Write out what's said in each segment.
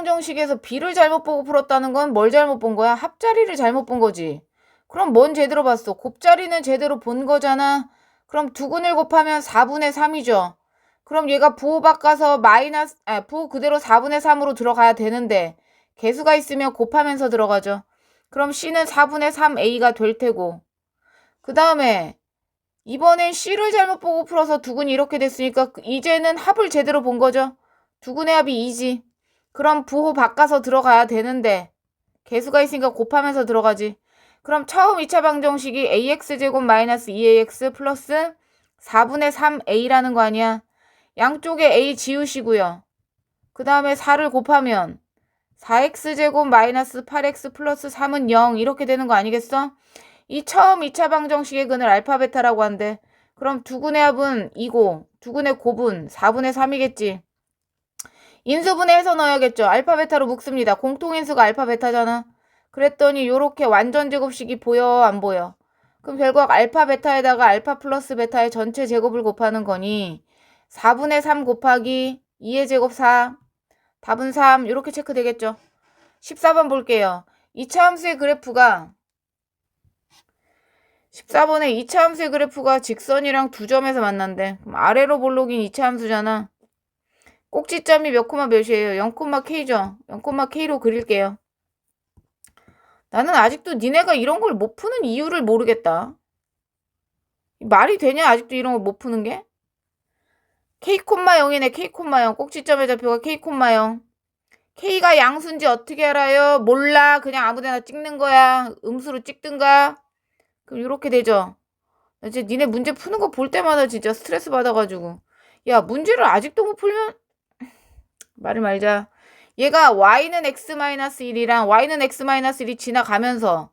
방정식에서 b를 잘못 보고 풀었다는 건 뭘 잘못 본 거야? 합자리를 잘못 본 거지. 그럼 뭔 제대로 봤어? 곱자리는 제대로 본 거잖아. 그럼 두근을 곱하면 4분의 3이죠. 그럼 얘가 부호 바꿔서 부호 그대로 4분의 3으로 들어가야 되는데 개수가 있으면 곱하면서 들어가죠. 그럼 C는 4분의 3A가 될 테고, 그 다음에 이번엔 C를 잘못 보고 풀어서 두근이 이렇게 됐으니까 이제는 합을 제대로 본 거죠. 두근의 합이 2지. 그럼 부호 바꿔서 들어가야 되는데 개수가 있으니까 곱하면서 들어가지. 그럼 처음 2차 방정식이 ax제곱 마이너스 2ax 플러스 4분의 3a라는 거 아니야. 양쪽에 a 지우시고요. 그 다음에 4를 곱하면 4x제곱 마이너스 8x 플러스 3은 0 이렇게 되는 거 아니겠어? 이 처음 2차 방정식의 근을 알파 베타라고 한대. 그럼 두근의 합은 2고 두근의 곱은 4분의 3이겠지. 인수분해 해서 넣어야겠죠. 알파 베타로 묶습니다. 공통인수가 알파 베타잖아. 그랬더니 요렇게 완전 제곱식이 보여 안 보여? 그럼 결국 알파 베타에다가 알파 플러스 베타의 전체 제곱을 곱하는 거니 4분의 3 곱하기 2의 제곱 4, 답은 3 이렇게 체크되겠죠. 14번 볼게요. 2차 함수의 그래프가 14번에 2차 함수의 그래프가 직선이랑 두 점에서 만난대. 그럼 아래로 볼록인 2차 함수잖아. 꼭지점이 몇 코마 몇이에요? 0,K죠. 0,K로 그릴게요. 나는 아직도 니네가 이런 걸 못 푸는 이유를 모르겠다. 말이 되냐? 아직도 이런 걸 못 푸는 게? K,0이네. K,0. 꼭지점의 좌표가 K,0. K가 양수인지 어떻게 알아요? 몰라. 그냥 아무데나 찍는 거야. 음수로 찍든가. 그럼 이렇게 되죠. 이제 니네 문제 푸는 거 볼 때마다 진짜 스트레스 받아가지고. 야, 문제를 아직도 못 풀면 말을 말자. 얘가 y는 x-1이랑 y는 x-1이 지나가면서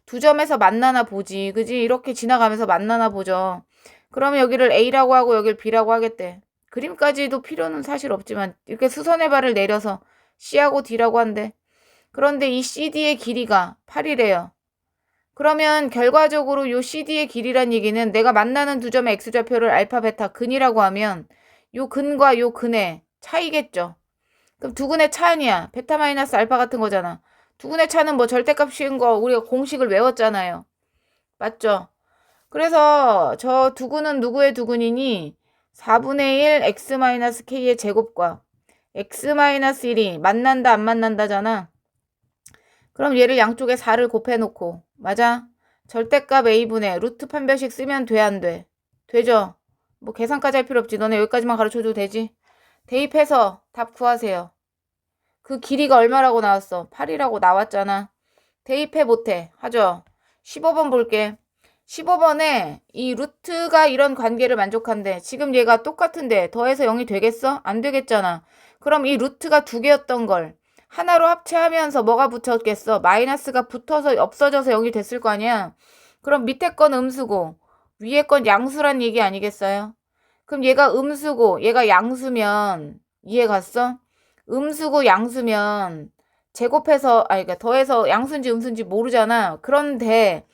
두 점에서 만나나 보지. 그지? 이렇게 지나가면서 만나나 보죠. 그러면 여기를 a라고 하고 여기를 b라고 하겠대. 그림까지도 필요는 사실 없지만 이렇게 수선의 발을 내려서 c하고 d라고 한대. 그런데 이 cd의 길이가 8이래요. 그러면 결과적으로 요 CD의 길이란 얘기는 내가 만나는 두 점의 x좌표를 알파, 베타, 근이라고 하면 요 근과 요 근의 차이겠죠. 그럼 두 근의 차 아니야. 베타 마이너스 알파 같은 거잖아. 두 근의 차는 뭐 절대값인 거 우리가 공식을 외웠잖아요. 맞죠? 그래서 저 두 근은 누구의 두 근이니? 4분의 1 x 마이너스 k의 제곱과 x 마이너스 1이 만난다 안 만난다잖아. 그럼 얘를 양쪽에 4를 곱해놓고 맞아? 절대값 a분의 루트 판별식 쓰면 돼 안 돼? 되죠? 뭐 계산까지 할 필요 없지. 너네 여기까지만 가르쳐줘도 되지? 대입해서 답 구하세요. 그 길이가 얼마라고 나왔어? 8이라고 나왔잖아. 대입해 못해. 하죠? 15번 볼게. 15번에 이 루트가 이런 관계를 만족한대. 지금 얘가 똑같은데 더해서 0이 되겠어? 안 되겠잖아. 그럼 이 루트가 두 개였던 걸 하나로 합체하면서 뭐가 붙었겠어? 마이너스가 붙어서 없어져서 0이 됐을 거 아니야? 그럼 밑에 건 음수고 위에 건 양수란 얘기 아니겠어요? 그럼 얘가 음수고 얘가 양수면 이해 갔어? 음수고 양수면 제곱해서 그러니까 더해서 양수인지 음수인지 모르잖아. 그런데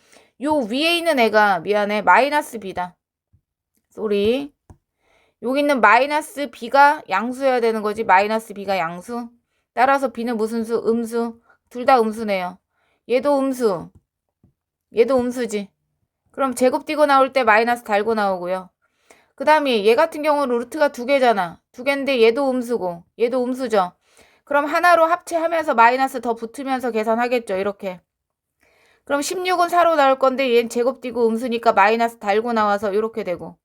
요 위에 있는 애가 미안해 마이너스 b다. 쏘리. 여기 있는 마이너스 b가 양수여야 되는 거지. 마이너스 b가 양수. 따라서 b는 무슨 수? 음수. 둘 다 음수네요. 얘도 음수. 얘도 음수지. 그럼 제곱 띄고 나올 때 마이너스 달고 나오고요. 그 다음에 얘 같은 경우는 루트가 두 개잖아. 두 개인데 얘도 음수고 얘도 음수죠. 그럼 하나로 합체하면서 마이너스 더 붙으면서 계산하겠죠. 이렇게. 그럼 16은 4로 나올 건데 얘는 제곱 띄고 음수니까 마이너스 달고 나와서 이렇게 되고.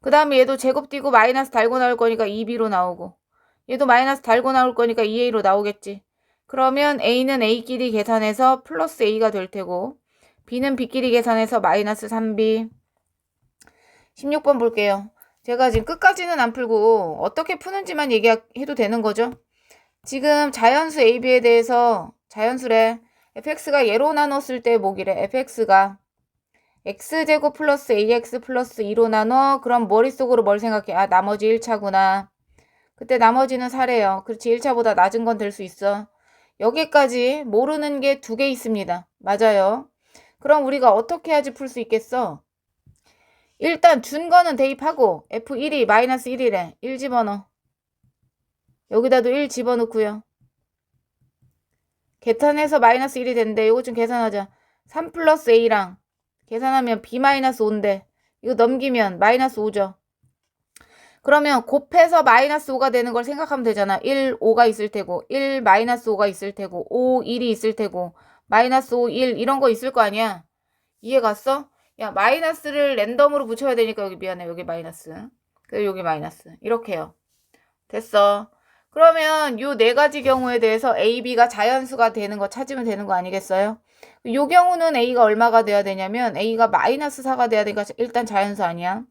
그 다음에 얘도 제곱 띄고 마이너스 달고 나올 거니까 2b로 나오고. 얘도 마이너스 달고 나올 거니까 2a로 나오겠지. 그러면 a는 a끼리 계산해서 플러스 a가 될 테고 b는 b끼리 계산해서 마이너스 3b. 16번 볼게요. 제가 지금 끝까지는 안 풀고 어떻게 푸는지만 얘기해도 되는 거죠. 지금 자연수 AB에 대해서 자연수래. fx가 예로 나눴을 때 뭐기래? fx가 x제곱 플러스 ax 플러스 2로 나눠. 그럼 머릿속으로 뭘 생각해? 아, 나머지 1차구나. 그때 나머지는 4래요. 그렇지, 1차보다 낮은 건 될 수 있어. 여기까지 모르는 게 두 개 있습니다. 맞아요. 그럼 우리가 어떻게 해야지 풀 수 있겠어? 일단 준 거는 대입하고 f1이 마이너스 1이래. 1 집어넣어. 여기다도 1 집어넣고요. 계산해서 마이너스 1이 된대. 이거 좀 계산하자. 3 플러스 A랑 계산하면 B 마이너스 5인데 이거 넘기면 마이너스 5죠. 그러면 곱해서 마이너스 5가 되는 걸 생각하면 되잖아. 1, 5가 있을 테고 1, 마이너스 5가 있을 테고 5, 1이 있을 테고 마이너스 5, 1 이런 거 있을 거 아니야. 이해 갔어? 야, 마이너스를 랜덤으로 붙여야 되니까 여기 미안해. 여기 마이너스. 그리고 여기 마이너스. 이렇게요. 됐어. 그러면 요 네 가지 경우에 대해서 A, B가 자연수가 되는 거 찾으면 되는 거 아니겠어요? 요 경우는 A가 얼마가 돼야 되냐면 A가 마이너스 4가 돼야 되니까 일단 자연수 아니야.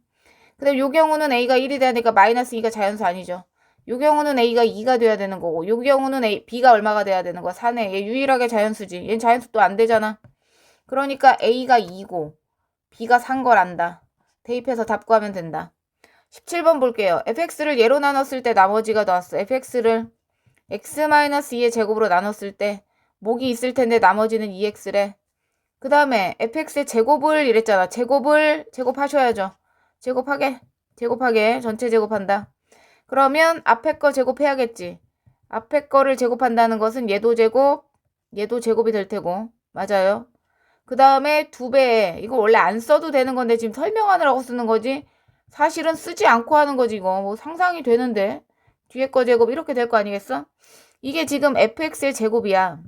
근데 요 경우는 A가 1이 돼야 되니까 마이너스 2가 자연수 아니죠. 요 경우는 A가 2가 돼야 되는 거고 요 경우는 B가 얼마가 돼야 되는 거야? 4네. 얘 유일하게 자연수지. 얘는 자연수 또 안 되잖아. 그러니까 A가 2고 B가 3 걸 안다. 대입해서 답 구하면 된다. 17번 볼게요. fx를 예로 나눴을 때 나머지가 나왔어. fx를 x-2의 제곱으로 나눴을 때 목이 있을 텐데 나머지는 2x래. 그 다음에 fx의 제곱을 이랬잖아. 제곱을 제곱하셔야죠. 제곱하게 전체 제곱한다. 그러면 앞에 거 제곱해야겠지. 앞에 거를 제곱한다는 것은 얘도 제곱이 될 테고. 맞아요. 그 다음에 2배. 이거 원래 안 써도 되는 건데 지금 설명하느라고 쓰는 거지. 사실은 쓰지 않고 하는 거지 이거. 뭐 상상이 되는데. 뒤에 거 제곱 이렇게 될 거 아니겠어? 이게 지금 fx의 제곱이야.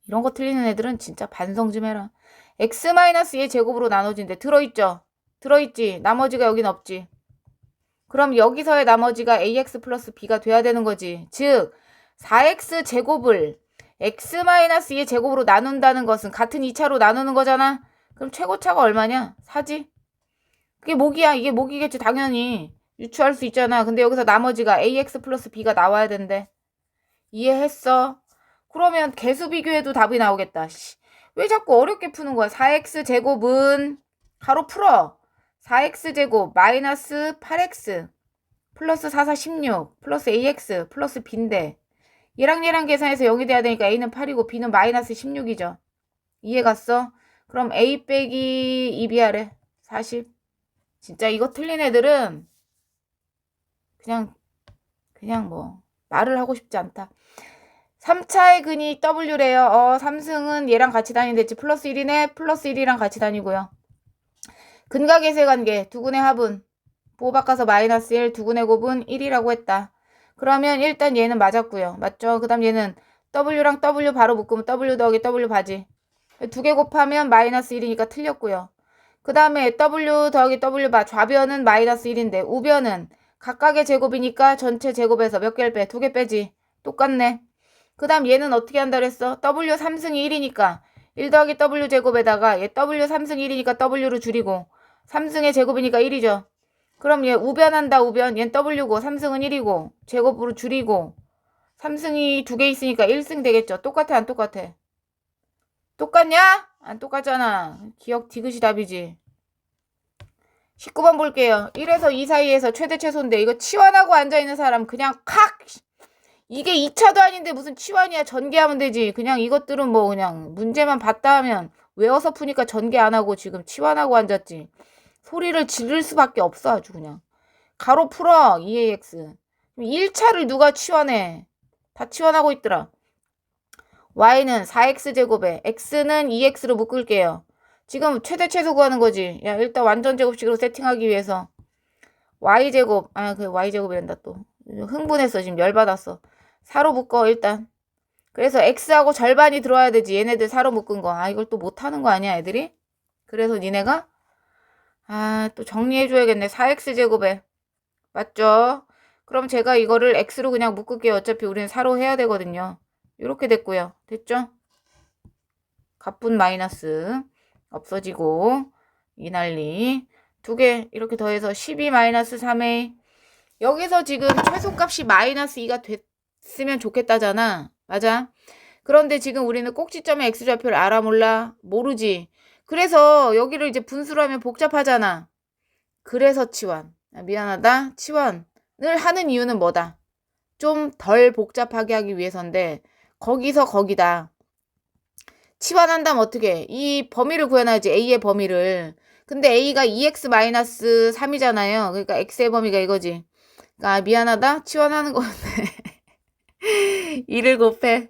이런 거 틀리는 애들은 진짜 반성 좀 해라. x-의 제곱으로 나눠진대. 들어있죠? 들어있지. 나머지가 여긴 없지. 그럼 여기서의 나머지가 ax 플러스 b가 돼야 되는 거지. 즉 4x 제곱을 x-2의 제곱으로 나눈다는 것은 같은 2차로 나누는 거잖아. 그럼 최고차가 얼마냐? 4지. 그게 목이야. 이게 목이겠지 당연히. 유추할 수 있잖아. 근데 여기서 나머지가 ax 플러스 b가 나와야 된대. 이해했어? 그러면 개수 비교해도 답이 나오겠다. 왜 자꾸 어렵게 푸는 거야? 4x 제곱은 가로 풀어. 4x 제곱 마이너스 8x 플러스 4, 4, 16 플러스 ax 플러스 b인데 얘랑 계산해서 0이 돼야 되니까 a는 8이고 b는 마이너스 16이죠. 이해 갔어? 그럼 a 빼기 2b 하래. 40. 진짜 이거 틀린 애들은 그냥 뭐 말을 하고 싶지 않다. 3차의 근이 w래요. 3승은 얘랑 같이 다니는데 플러스 1이네. 플러스 1이랑 같이 다니고요. 근과 계수의 관계. 두근의 합은 보호 바꿔서 마이너스 1, 두근의 곱은 1이라고 했다. 그러면 일단 얘는 맞았고요. 맞죠? 그 다음 얘는 w랑 w 바로 묶으면 w 더하기 w 바지. 두 개 곱하면 마이너스 1이니까 틀렸고요. 그 다음에 w 더하기 w 바. 좌변은 마이너스 1인데 우변은 각각의 제곱이니까 전체 제곱에서 몇 개를 빼? 2개 빼지. 똑같네. 그 다음 얘는 어떻게 한다 그랬어? w 3승이 1이니까 1 더하기 w 제곱에다가 얘 w 3승 1이니까 w로 줄이고 3승의 제곱이니까 1이죠. 그럼 얘 우변한다. 우변. 얘는 w고 3승은 1이고 제곱으로 줄이고 3승이 2개 있으니까 1승 되겠죠. 똑같아 안 똑같아? 똑같냐? 안 똑같잖아. 기억 디귿이 답이지. 19번 볼게요. 1에서 2 사이에서 최대 최소인데 이거 치환하고 앉아있는 사람 그냥 칵! 이게 2차도 아닌데 무슨 치환이야. 전개하면 되지. 그냥 이것들은 뭐 그냥 문제만 봤다 하면 외워서 푸니까 전개 안 하고 지금 치환하고 앉았지. 소리를 지를 수밖에 없어 아주 그냥. 가로 풀어. 2ax. 1차를 누가 치환해. 다 치환하고 있더라. y는 4x제곱에 x는 2x로 묶을게요. 지금 최대 최소 구하는 거지. 야 일단 완전 제곱식으로 세팅하기 위해서 y제곱. 그 y제곱이란다 또. 흥분했어. 지금 열받았어. 4로 묶어 일단. 그래서 x하고 절반이 들어와야 되지. 얘네들 4로 묶은 거. 이걸 또 못하는 거 아니야 애들이? 그래서 니네가 또 정리해줘야겠네. 4x제곱에. 맞죠? 그럼 제가 이거를 x로 그냥 묶을게요. 어차피 우리는 4로 해야 되거든요. 이렇게 됐고요. 됐죠? 갑분 마이너스 없어지고 이 난리. 2개 이렇게 더해서 12 마이너스 3a. 여기서 지금 최소값이 마이너스 2가 됐으면 좋겠다잖아. 맞아? 그런데 지금 우리는 꼭지점의 x좌표를 알아 몰라? 모르지. 그래서 여기를 이제 분수로 하면 복잡하잖아. 그래서 치환. 미안하다. 치환을 하는 이유는 뭐다? 좀 덜 복잡하게 하기 위해서인데 거기서 거기다. 치환한다면 어떻게? 이 범위를 구해놔야지. A의 범위를. 근데 A가 2x-3이잖아요. 그러니까 X의 범위가 이거지. 그러니까 미안하다. 치환하는 건데 2를 곱해.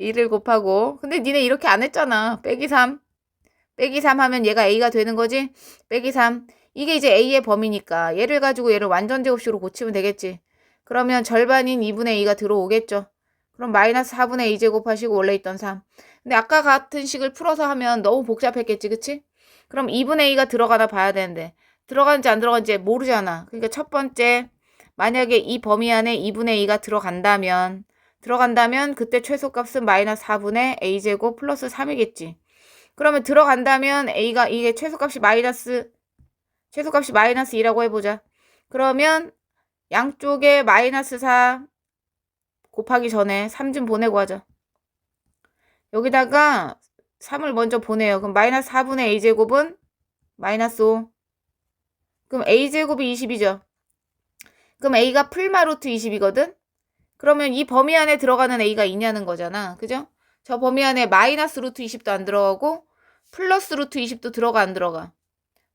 2를 곱하고. 근데 니네 이렇게 안 했잖아. 빼기 3. 빼기 3 하면 얘가 a가 되는 거지? 빼기 3. 이게 이제 a의 범위니까 얘를 가지고 얘를 완전 제곱식으로 고치면 되겠지. 그러면 절반인 2분의 2가 들어오겠죠. 그럼 마이너스 4분의 2 제곱하시고 원래 있던 3. 근데 아까 같은 식을 풀어서 하면 너무 복잡했겠지, 그치? 그럼 2분의 2가 들어가나 봐야 되는데 들어가는지 안 들어가는지 모르잖아. 그러니까 첫 번째, 만약에 이 범위 안에 2분의 2가 들어간다면 그때 최소값은 마이너스 4분의 a제곱 플러스 3이겠지. 그러면 들어간다면 a가 이게 최소값이 마이너스 2라고 해보자. 그러면 양쪽에 마이너스 4 곱하기 전에 3 좀 보내고 하자. 여기다가 3을 먼저 보내요. 그럼 마이너스 4분의 a제곱은 마이너스 5. 그럼 a제곱이 20이죠. 그럼 a가 풀마 루트 20이거든. 그러면 이 범위 안에 들어가는 a가 있냐는 거잖아. 그죠? 저 범위 안에 마이너스 루트 20도 안 들어가고 플러스 루트 20도 들어가 안 들어가.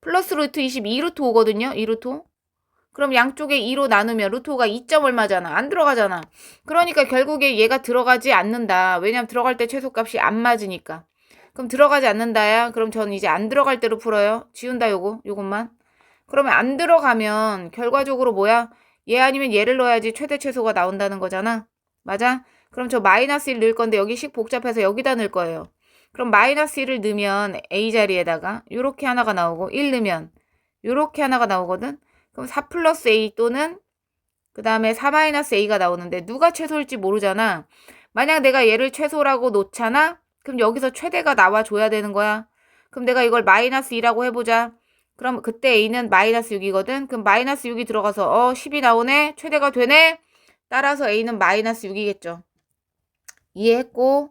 플러스 루트 20 2루트 5거든요. 2루트 5. 그럼 양쪽에 2로 나누면 루트 5가 2점 얼마잖아. 안 들어가잖아. 그러니까 결국에 얘가 들어가지 않는다. 왜냐면 들어갈 때 최소값이 안 맞으니까. 그럼 들어가지 않는다야. 그럼 저는 이제 안 들어갈 대로 풀어요. 지운다 요것만. 그러면 안 들어가면 결과적으로 뭐야? 얘 아니면 얘를 넣어야지 최대 최소가 나온다는 거잖아. 맞아? 그럼 저 마이너스 1 넣을 건데 여기 식 복잡해서 여기다 넣을 거예요. 그럼 마이너스 1을 넣으면 a 자리에다가 요렇게 하나가 나오고 1 넣으면 요렇게 하나가 나오거든. 그럼 4 플러스 a 또는 그 다음에 4 마이너스 a가 나오는데 누가 최소일지 모르잖아. 만약 내가 얘를 최소라고 놓잖아. 그럼 여기서 최대가 나와줘야 되는 거야. 그럼 내가 이걸 마이너스 2라고 해보자. 그럼 그때 a는 마이너스 6이거든. 그럼 마이너스 6이 들어가서 10이 나오네. 최대가 되네. 따라서 a는 마이너스 6이겠죠. 이해했고.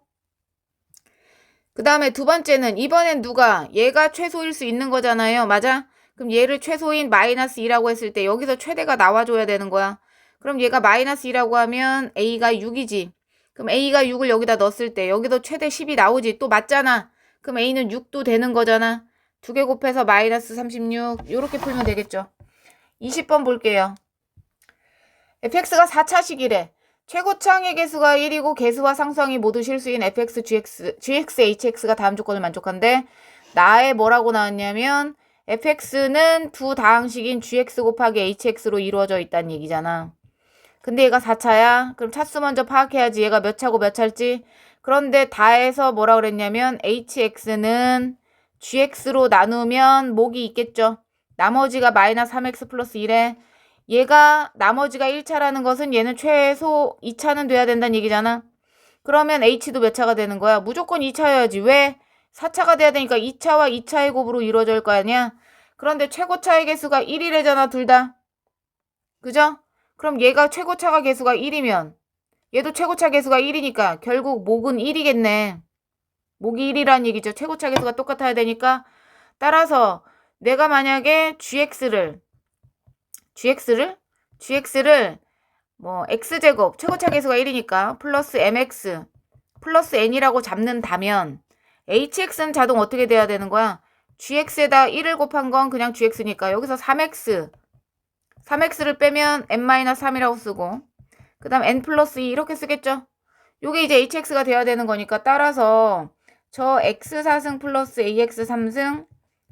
그 다음에 두 번째는 이번엔 누가 얘가 최소일 수 있는 거잖아요. 맞아? 그럼 얘를 최소인 마이너스 2라고 했을 때 여기서 최대가 나와줘야 되는 거야. 그럼 얘가 마이너스 2라고 하면 a가 6이지. 그럼 a가 6을 여기다 넣었을 때 여기도 최대 10이 나오지. 또 맞잖아. 그럼 a는 6도 되는 거잖아. 2개 곱해서 마이너스 36. 요렇게 풀면 되겠죠. 20번 볼게요. fx가 4차식이래. 최고창의 개수가 1이고 개수와 상수항이 모두 실수인 fx, gx, hx가 다음 조건을 만족한데 나에 뭐라고 나왔냐면 fx는 두 다항식인 gx 곱하기 hx로 이루어져 있다는 얘기잖아. 근데 얘가 4차야. 그럼 차수 먼저 파악해야지. 얘가 몇 차고 몇 차일지. 그런데 다해서 뭐라 그랬냐면 hx는 gx로 나누면 목이 있겠죠. 나머지가 마이너스 3x 플러스 1에 얘가 나머지가 1차라는 것은 얘는 최소 2차는 돼야 된다는 얘기잖아. 그러면 h도 몇 차가 되는 거야? 무조건 2차여야지. 왜? 4차가 돼야 되니까 2차와 2차의 곱으로 이루어질 거 아니야? 그런데 최고차의 개수가 1이래잖아, 둘 다. 그죠? 그럼 얘가 최고차가 개수가 1이면 얘도 최고차 개수가 1이니까 결국 목은 1이겠네. 목이 1이란 얘기죠. 최고차 개수가 똑같아야 되니까. 따라서 내가 만약에 gx를 뭐 x제곱 최고차 개수가 1이니까 플러스 mx 플러스 n이라고 잡는다면 hx는 자동 어떻게 돼야 되는 거야? gx에다 1을 곱한 건 그냥 gx니까 여기서 3x를 빼면 n-3이라고 쓰고 그 다음 n 플러스 2 이렇게 쓰겠죠? 요게 이제 hx가 돼야 되는 거니까 따라서 저 x4승 플러스 ax 3승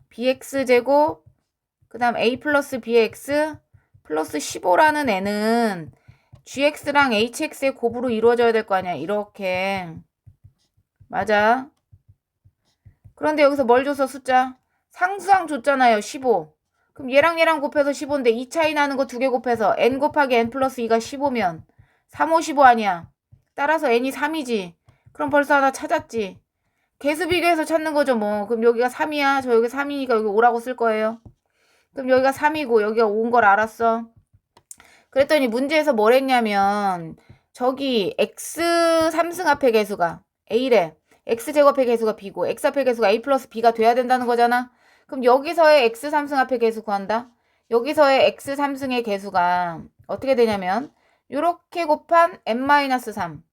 bx제곱 그 다음 a 플러스 bx 플러스 15라는 n은 gx랑 hx의 곱으로 이루어져야 될 거 아니야. 이렇게. 맞아. 그런데 여기서 뭘 줬어? 숫자. 상수항 줬잖아요. 15. 그럼 얘랑 곱해서 15인데 2 차이 나는 거 2개 곱해서 n 곱하기 n 플러스 2가 15면 3, 5, 15 아니야. 따라서 n이 3이지. 그럼 벌써 하나 찾았지. 개수 비교해서 찾는 거죠 뭐. 그럼 여기가 3이야. 저 여기 3이니까 여기 5라고 쓸 거예요. 그럼 여기가 3이고 여기가 5인 걸 알았어. 그랬더니 문제에서 뭘 했냐면 저기 x 3승 앞의 개수가 a래. x제곱의 개수가 b고 x 앞의 개수가 a 플러스 b가 돼야 된다는 거잖아. 그럼 여기서의 x 3승 앞의 개수 구한다. 여기서의 x 3승의 개수가 어떻게 되냐면 요렇게 곱한 m-3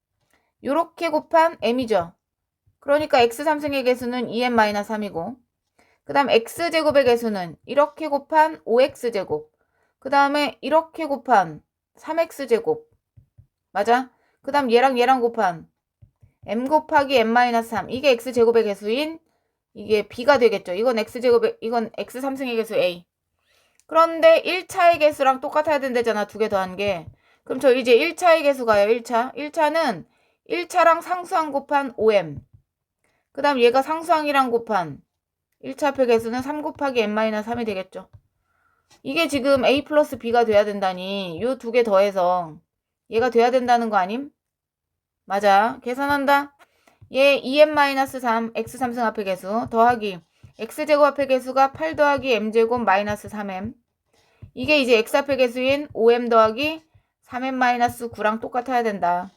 요렇게 곱한 m이죠. 그러니까 x 3승의 개수는 2m-3이고 그 다음 x제곱의 개수는 이렇게 곱한 5x제곱 그 다음에 이렇게 곱한 3x제곱 맞아? 그 다음 얘랑 곱한 m 곱하기 m-3 이게 x제곱의 개수인 이게 b가 되겠죠. 이건 x제곱의 이건 x3승의 개수 a. 그런데 1차의 개수랑 똑같아야 된다잖아. 두 개 더한 게. 그럼 저 이제 1차의 개수 가요. 1차. 1차는 1차랑 상수항 곱한 5m. 그 다음 얘가 상수항이랑 곱한 1차 합의 개수는 3 곱하기 m-3이 되겠죠. 이게 지금 a 플러스 b가 돼야 된다니 요 두 개 더해서 얘가 돼야 된다는 거 아님? 맞아. 계산한다. 얘 2m-3 x3승 합의 개수 더하기 x제곱 합의 개수가 8 더하기 m제곱 마이너스 3m. 이게 이제 x 합의 개수인 5m 더하기 3m-9랑 똑같아야 된다.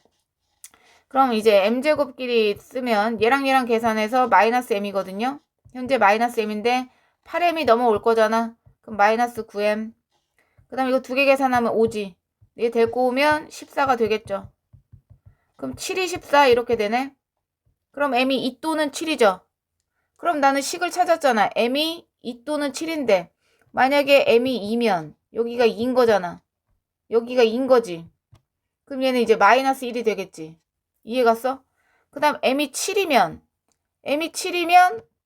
그럼 이제 m제곱끼리 쓰면 얘랑 얘랑 계산해서 마이너스 m이거든요. 현재 마이너스 m인데 8m이 넘어올 거잖아. 그럼 마이너스 9m. 그 다음 이거 두 개 계산하면 5지. 얘 데리고 오면 14가 되겠죠. 그럼 7이 14 이렇게 되네. 그럼 m이 2 또는 7이죠. 그럼 나는 식을 찾았잖아. m이 2 또는 7인데 만약에 m이 2면 여기가 2인 거잖아. 여기가 2인 거지. 그럼 얘는 이제 마이너스 1이 되겠지. 이해 갔어? 그 다음 m이 7이면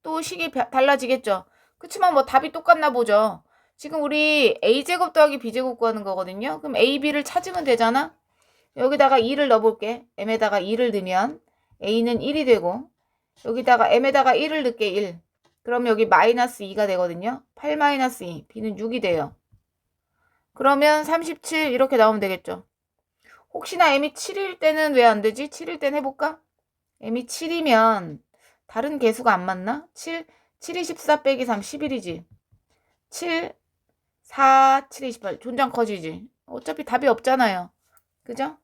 또 식이 달라지겠죠. 그치만 뭐 답이 똑같나 보죠. 지금 우리 a제곱 더하기 b제곱 구하는 거거든요. 그럼 a, b를 찾으면 되잖아. 여기다가 2를 넣어볼게. m에다가 2를 넣으면 a는 1이 되고 여기다가 m에다가 1을 넣을게. 1. 그럼 여기 마이너스 2가 되거든요. 8 마이너스 2. b는 6이 돼요. 그러면 37 이렇게 나오면 되겠죠. 혹시나 m이 7일 때는 왜 안 되지? 7일 때는 해볼까? m이 7이면 다른 개수가 안 맞나? 7이 14 빼기 3, 11이지. 7, 4, 7, 28. 존장 커지지. 어차피 답이 없잖아요. 그죠?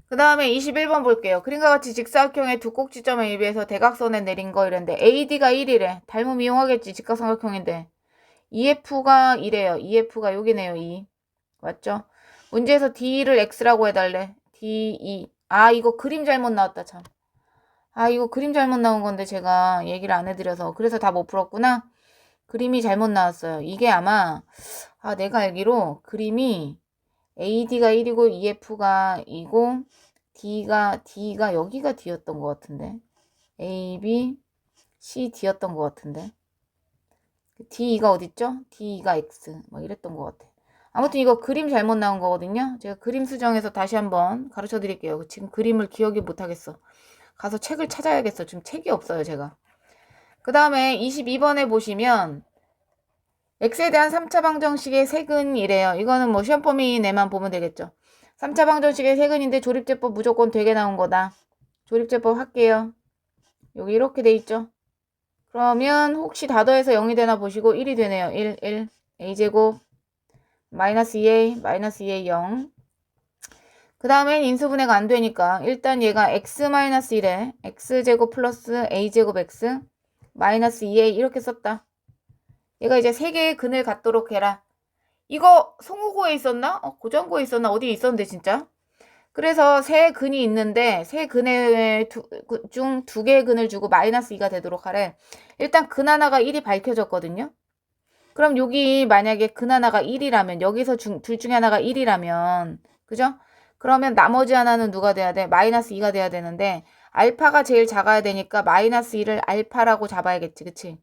그 다음에 21번 볼게요. 그림과 같이 직사각형의 두 꼭지점에 입에서 대각선에 내린 거 이랬는데 AD가 1이래. 닮음 이용하겠지. 직각삼각형인데. EF가 2래요. EF가 여기네요. 2. 맞죠? 문제에서 D를 X라고 해달래. D2. 아 이거 그림 잘못 나왔다 참. 아 이거 그림 잘못 나온 건데 제가 얘기를 안 해드려서 그래서 다 못 풀었구나. 그림이 잘못 나왔어요. 이게 아마 내가 알기로 그림이 AD가 1이고 EF가 2고 D가 여기가 D였던 것 같은데 A, B, C, D였던 것 같은데 D가 어딨죠? D가 X 뭐 이랬던 것 같아. 아무튼 이거 그림 잘못 나온 거거든요. 제가 그림 수정해서 다시 한번 가르쳐 드릴게요. 지금 그림을 기억이 못하겠어. 가서 책을 찾아야겠어. 지금 책이 없어요 제가. 그 다음에 22번에 보시면 x에 대한 3차 방정식의 세근이래요. 이거는 뭐 시험 범위 내만 보면 되겠죠. 3차 방정식의 세근인데 조립제법 무조건 되게 나온 거다. 조립제법 할게요. 여기 이렇게 돼 있죠. 그러면 혹시 다 더해서 0이 되나 보시고 1이 되네요. 1 a제곱 마이너스 2a 마이너스 2a 0. 그 다음엔 인수분해가 안 되니까 일단 얘가 x-1에 x제곱 플러스 a제곱 x 마이너스 2a 이렇게 썼다. 얘가 이제 3개의 근을 갖도록 해라. 이거 송우고에 있었나? 고전고에 있었나? 어디에 있었는데 진짜? 그래서 세 근이 있는데 세 근의 중 2개의 근을 주고 마이너스 2가 되도록 하래. 일단 근 하나가 1이 밝혀졌거든요. 그럼 여기 만약에 근 하나가 1이라면 여기서 둘 중에 하나가 1이라면 그죠? 그러면 나머지 하나는 누가 돼야 돼? 마이너스 2가 돼야 되는데 알파가 제일 작아야 되니까 마이너스 2를 알파라고 잡아야겠지. 그치?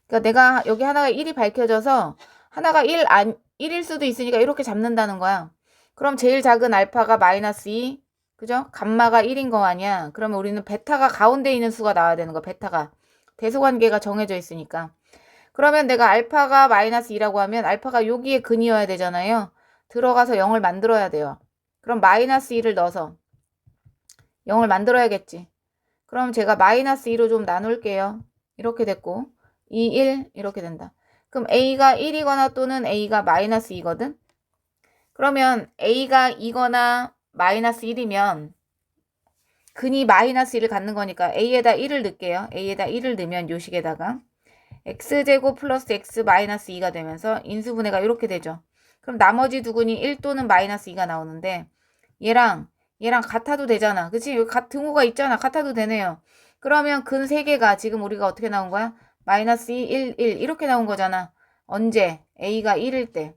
그러니까 내가 여기 하나가 1이 밝혀져서 하나가 1일 수도 있으니까 이렇게 잡는다는 거야. 그럼 제일 작은 알파가 마이너스 2, 그죠? 감마가 1인 거 아니야. 그러면 우리는 베타가 가운데 있는 수가 나와야 되는 거야. 베타가. 대소관계가 정해져 있으니까. 그러면 내가 알파가 마이너스 2라고 하면 알파가 여기에 근이어야 되잖아요. 들어가서 0을 만들어야 돼요. 그럼 마이너스 2를 넣어서 0을 만들어야겠지. 그럼 제가 마이너스 2로 좀 나눌게요. 이렇게 됐고 2, 1 이렇게 된다. 그럼 A가 1이거나 또는 A가 마이너스 2거든. 그러면 A가 2거나 마이너스 1이면 근이 마이너스 1을 갖는 거니까 A에다 1을 넣을게요. A에다 1을 넣으면 요 식에다가 X제곱 플러스 X 마이너스 2가 되면서 인수분해가 이렇게 되죠. 그럼 나머지 두 근이 1 또는 마이너스 2가 나오는데 얘랑 같아도 되잖아. 그치? 여기 등호가 있잖아. 같아도 되네요. 그러면 근 3개가 지금 우리가 어떻게 나온 거야? 마이너스 2, 1, 1 이렇게 나온 거잖아. 언제? A가 1일 때.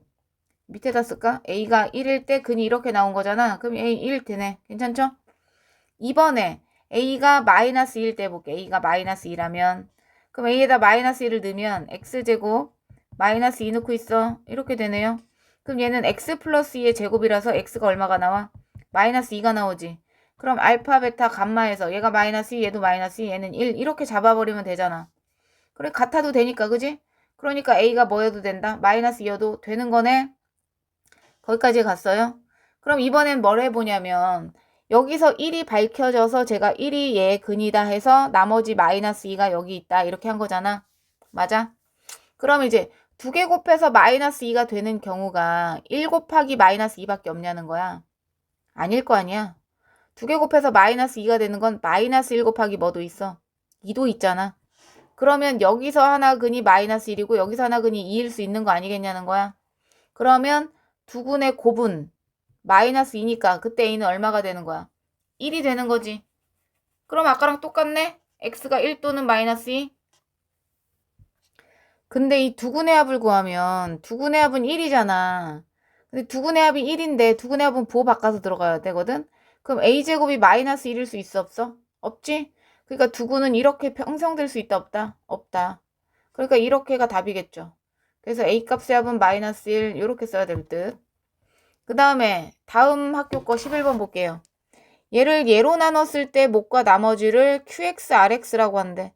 밑에다 쓸까? A가 1일 때 근이 이렇게 나온 거잖아. 그럼 A 1 되네. 괜찮죠? 2번에 a가 마이너스 1 떼볼게. a가 마이너스 2라면 그럼 a에다 마이너스 1을 넣으면 x제곱 마이너스 2 넣고 있어. 이렇게 되네요. 그럼 얘는 x 플러스 2의 제곱이라서 x가 얼마가 나와? 마이너스 2가 나오지. 그럼 알파, 베타, 감마에서 얘가 마이너스 2, 얘도 마이너스 2, 얘는 1 이렇게 잡아버리면 되잖아. 그래 같아도 되니까 그지? 그러니까 a가 뭐여도 된다? 마이너스 2여도 되는 거네. 거기까지 갔어요. 그럼 이번엔 뭘 해보냐면 여기서 1이 밝혀져서 제가 1이 얘 근이다 해서 나머지 마이너스 2가 여기 있다 이렇게 한 거잖아. 맞아? 그럼 이제 두 개 곱해서 마이너스 2가 되는 경우가 1 곱하기 마이너스 2밖에 없냐는 거야. 아닐 거 아니야. 두 개 곱해서 마이너스 2가 되는 건 마이너스 1 곱하기 뭐도 있어? 2도 있잖아. 그러면 여기서 하나 근이 마이너스 1이고 여기서 하나 근이 2일 수 있는 거 아니겠냐는 거야. 그러면 두 근의 곱은 마이너스 2니까 그때 a는 얼마가 되는 거야? 1이 되는 거지. 그럼 아까랑 똑같네? x가 1 또는 마이너스 2? 근데 이 두 근의 합을 구하면 두 근의 합은 1이잖아. 근데 두 근의 합이 1인데 두 근의 합은 부호 바꿔서 들어가야 되거든? 그럼 a제곱이 마이너스 1일 수 있어 없어? 없지? 그러니까 두 근은 이렇게 형성될 수 있다 없다? 없다. 그러니까 이렇게가 답이겠죠. 그래서 a 값의 합은 마이너스 1 이렇게 써야 될 듯. 그 다음에 다음 학교 거 11번 볼게요. 얘를 예로 나눴을 때 못과 나머지를 qx, rx라고 한대.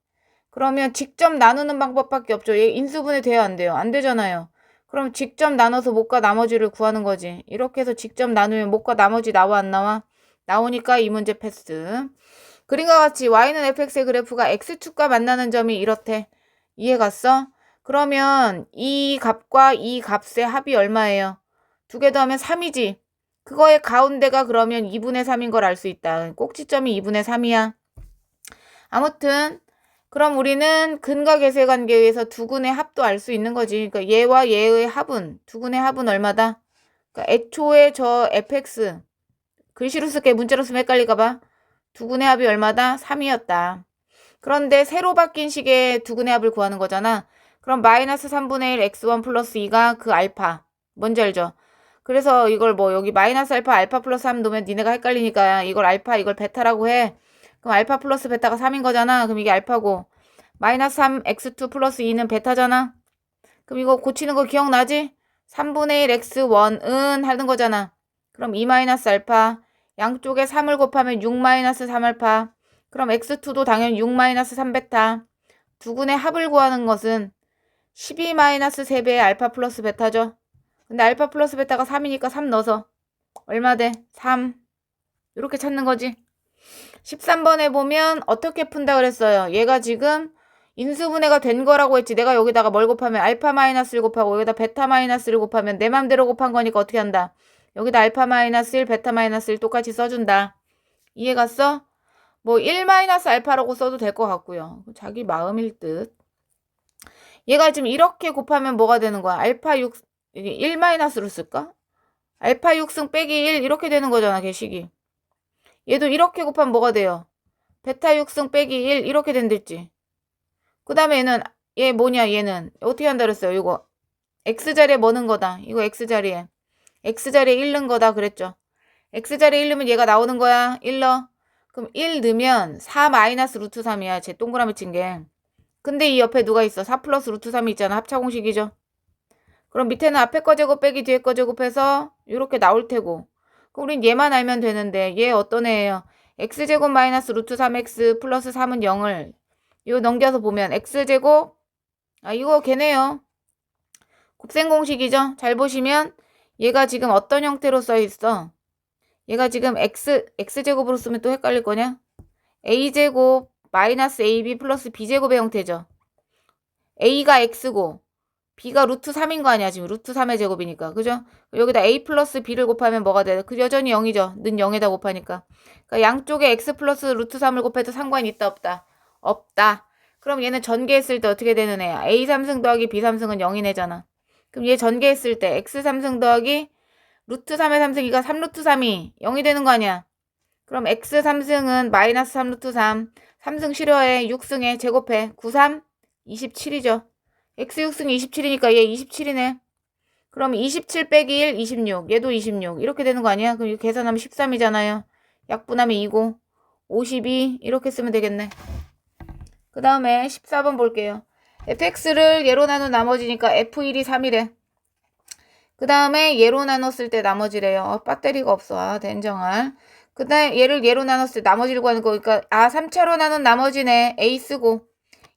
그러면 직접 나누는 방법밖에 없죠. 얘 인수분해 돼요 안 돼요? 안 되잖아요. 그럼 직접 나눠서 못과 나머지를 구하는 거지. 이렇게 해서 직접 나누면 못과 나머지 나와 안 나와? 나오니까 이 문제 패스. 그림과 같이 y는 fx의 그래프가 x축과 만나는 점이 이렇대. 이해 갔어? 그러면 이 값과 이 값의 합이 얼마예요? 두 개 더하면 3이지. 그거의 가운데가 그러면 2분의 3인 걸 알 수 있다. 꼭지점이 2분의 3이야. 아무튼 그럼 우리는 근과 계수의 관계에 의해서 두 근의 합도 알 수 있는 거지. 그러니까 얘와 얘의 합은 두 근의 합은 얼마다? 그러니까 애초에 저 fx 글씨로 쓸게 문자로 쓰면 헷갈릴까 봐. 두 근의 합이 얼마다? 3이었다. 그런데 새로 바뀐 식의 두 근의 합을 구하는 거잖아. 그럼 마이너스 3분의 1 x1 플러스 2가 그 알파. 뭔지 알죠? 그래서 이걸 뭐 여기 마이너스 알파, 알파 플러스 3 놓으면 니네가 헷갈리니까 이걸 알파, 이걸 베타라고 해. 그럼 알파 플러스 베타가 3인 거잖아. 그럼 이게 알파고. 마이너스 3 x2 플러스 2는 베타잖아. 그럼 이거 고치는 거 기억나지? 3분의 1 x1은 하는 거잖아. 그럼 2 마이너스 알파. 양쪽에 3을 곱하면 6 마이너스 3 알파. 그럼 x2도 당연히 6 마이너스 3 베타. 두 근의 합을 구하는 것은 12 마이너스 3배의 알파 플러스 베타죠. 근데 알파 플러스 베타가 3이니까 3 넣어서 얼마 돼? 3. 이렇게 찾는 거지. 13번에 보면 어떻게 푼다 그랬어요. 얘가 지금 인수분해가 된 거라고 했지. 내가 여기다가 뭘 곱하면 알파 마이너스 1 곱하고 여기다 베타 마이너스 1 곱하면 내 맘대로 곱한 거니까 어떻게 한다. 여기다 알파 마이너스 1, 베타 마이너스 1 똑같이 써준다. 이해 갔어? 뭐 1 마이너스 알파라고 써도 될 것 같고요. 자기 마음일 듯. 얘가 지금 이렇게 곱하면 뭐가 되는 거야? 알파 6, 1 마이너스로 쓸까? 알파 6승 빼기 1 이렇게 되는 거잖아, 개식이. 얘도 이렇게 곱하면 뭐가 돼요? 베타 6승 빼기 1 이렇게 된댔지. 그 다음에 얘 뭐냐, 얘는. 어떻게 한다 그랬어요? 이거 x자리에 뭐 넣은 거다. 이거 x자리에 1 넣은 거다 그랬죠. x자리에 1 넣으면 얘가 나오는 거야. 1 넣어. 그럼 1 넣으면 4 마이너스 루트 3이야. 제 동그라미 친 게. 근데 이 옆에 누가 있어? 4 플러스 루트 3이 있잖아. 합차공식이죠. 그럼 밑에는 앞에 거 제곱 빼기 뒤에 거 제곱해서 이렇게 나올 테고. 그럼 우린 얘만 알면 되는데 얘 어떤 애예요? x제곱 마이너스 루트 3x 플러스 3은 0을 이거 넘겨서 보면 x제곱 이거 걔네요. 곱셈 공식이죠. 잘 보시면 얘가 지금 어떤 형태로 써 있어? 얘가 지금 x제곱으로 쓰면 또 헷갈릴 거냐? a제곱 마이너스 ab 플러스 b제곱의 형태죠. a가 x고 b가 루트 3인 거 아니야. 지금 루트 3의 제곱이니까. 그죠? 여기다 a 플러스 b를 곱하면 뭐가 돼? 그 여전히 0이죠. 는 0에다 곱하니까. 그러니까 양쪽에 x 플러스 루트 3을 곱해도 상관이 있다 없다? 없다. 그럼 얘는 전개했을 때 어떻게 되는 애야? a 3승 더하기 b 3승은 0인 애잖아. 그럼 얘 전개했을 때 x 3승 더하기 루트 3의 3승이가 3 루트 3이 0이 되는 거 아니야? 그럼 x 3승은 마이너스 3 루트 3. 3승 싫어해. 6승에 제곱해. 9, 3, 27이죠. x 6승 27이니까 얘 27이네. 그럼 27 빼기 1, 26. 얘도 26. 이렇게 되는 거 아니야? 그럼 이거 계산하면 13이잖아요. 약분하면 2고. 52 이렇게 쓰면 되겠네. 그 다음에 14번 볼게요. fx를 얘로 나눈 나머지니까 f1이 3이래. 그 다음에 얘로 나눴을 때 나머지래요. 배터리가 없어. 아, 된정할. 그 다음에 얘를 얘로 나눴을 때 나머지를 구하는 거니까 3차로 나눈 나머지네. a 쓰고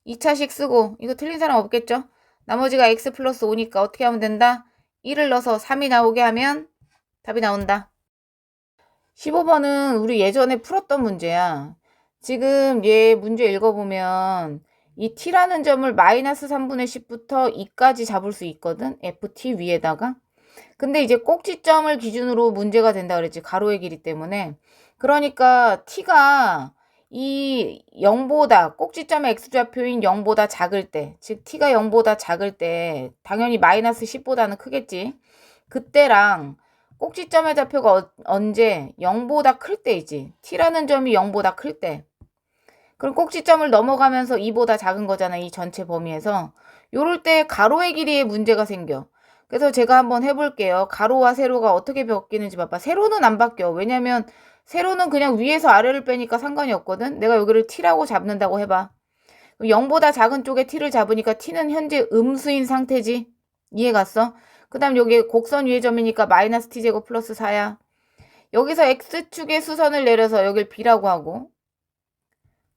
2차식 쓰고 이거 틀린 사람 없겠죠? 나머지가 x 플러스 5니까 어떻게 하면 된다? 1을 넣어서 3이 나오게 하면 답이 나온다. 15번은 우리 예전에 풀었던 문제야. 지금 얘 문제 읽어보면 이 t라는 점을 마이너스 3분의 10부터 2까지 잡을 수 있거든. ft 위에다가. 근데 이제 꼭지점을 기준으로 문제가 된다 그랬지. 가로의 길이 때문에. 그러니까 t가 이 0보다 꼭지점의 x좌표인 0보다 작을 때, 즉 t가 0보다 작을 때 당연히 마이너스 10보다는 크겠지. 그때랑 꼭지점의 좌표가 언제 0보다 클 때이지. t라는 점이 0보다 클 때. 그럼 꼭지점을 넘어가면서 2보다 작은 거잖아. 이 전체 범위에서. 요럴 때 가로의 길이에 문제가 생겨. 그래서 제가 한번 해볼게요. 가로와 세로가 어떻게 바뀌는지 봐봐. 세로는 안 바뀌어. 왜냐면 세로는 그냥 위에서 아래를 빼니까 상관이 없거든. 내가 여기를 t라고 잡는다고 해봐. 0보다 작은 쪽에 t를 잡으니까 t는 현재 음수인 상태지. 이해 갔어? 그 다음 여기 곡선 위의 점이니까 마이너스 t제곱 플러스 4야. 여기서 x축의 수선을 내려서 여길 b라고 하고,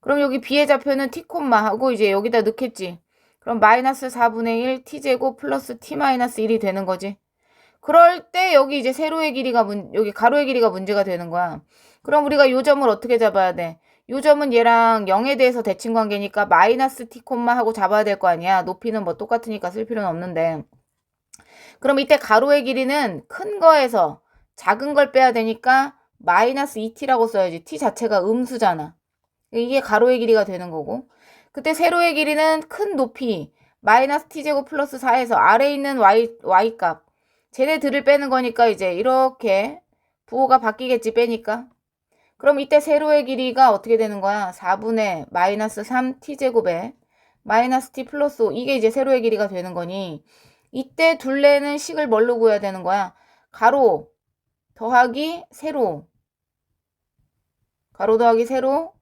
그럼 여기 b의 좌표는 t, 하고 이제 여기다 넣겠지. 그럼 마이너스 4분의 1 t제곱 플러스 t 마이너스 1이 되는 거지. 그럴 때 여기 이제 세로의 길이가 여기 가로의 길이가 문제가 되는 거야. 그럼 우리가 요 점을 어떻게 잡아야 돼? 요 점은 얘랑 0에 대해서 대칭 관계니까 마이너스 t, 하고 잡아야 될 거 아니야. 높이는 뭐 똑같으니까 쓸 필요는 없는데. 그럼 이때 가로의 길이는 큰 거에서 작은 걸 빼야 되니까 마이너스 2t라고 써야지. t 자체가 음수잖아. 이게 가로의 길이가 되는 거고. 그때 세로의 길이는 큰 높이 마이너스 t제곱 플러스 4에서 아래에 있는 y값 쟤네들을 빼는 거니까 이제 이렇게 부호가 바뀌겠지. 빼니까. 그럼 이때 세로의 길이가 어떻게 되는 거야? 4분의 마이너스 3 t제곱에 마이너스 t 플러스 5 이게 이제 세로의 길이가 되는 거니 이때 둘레는 식을 뭘로 구해야 되는 거야? 가로 더하기 세로, 가로 더하기 세로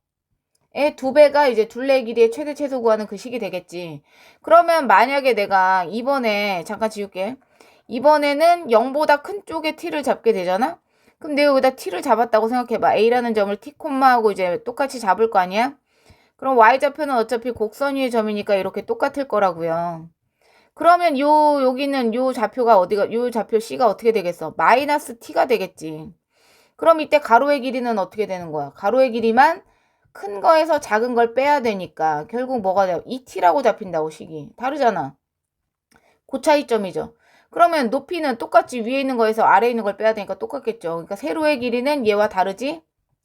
의 2배가 이제 둘레 길이의 최대 최소 구하는 그 식이 되겠지. 그러면 만약에 내가 이번에 잠깐 지울게. 이번에는 0보다 큰 쪽에 t를 잡게 되잖아. 그럼 내가 여기다 t를 잡았다고 생각해봐. a라는 점을 t, 하고 이제 똑같이 잡을 거 아니야? 그럼 y좌표는 어차피 곡선 위의 점이니까 이렇게 똑같을 거라고요. 그러면 여기는 요 좌표가 요 좌표 c가 어떻게 되겠어? 마이너스 t가 되겠지. 그럼 이때 가로의 길이는 어떻게 되는 거야? 가로의 길이만 큰 거에서 작은 걸 빼야 되니까 결국 뭐가 돼요? 2t라고 잡힌다고 식이. 다르잖아. 그 차이점이죠. 그러면 높이는 똑같이 위에 있는 거에서 아래에 있는 걸 빼야 되니까 똑같겠죠. 그러니까 세로의 길이는 얘와 다르지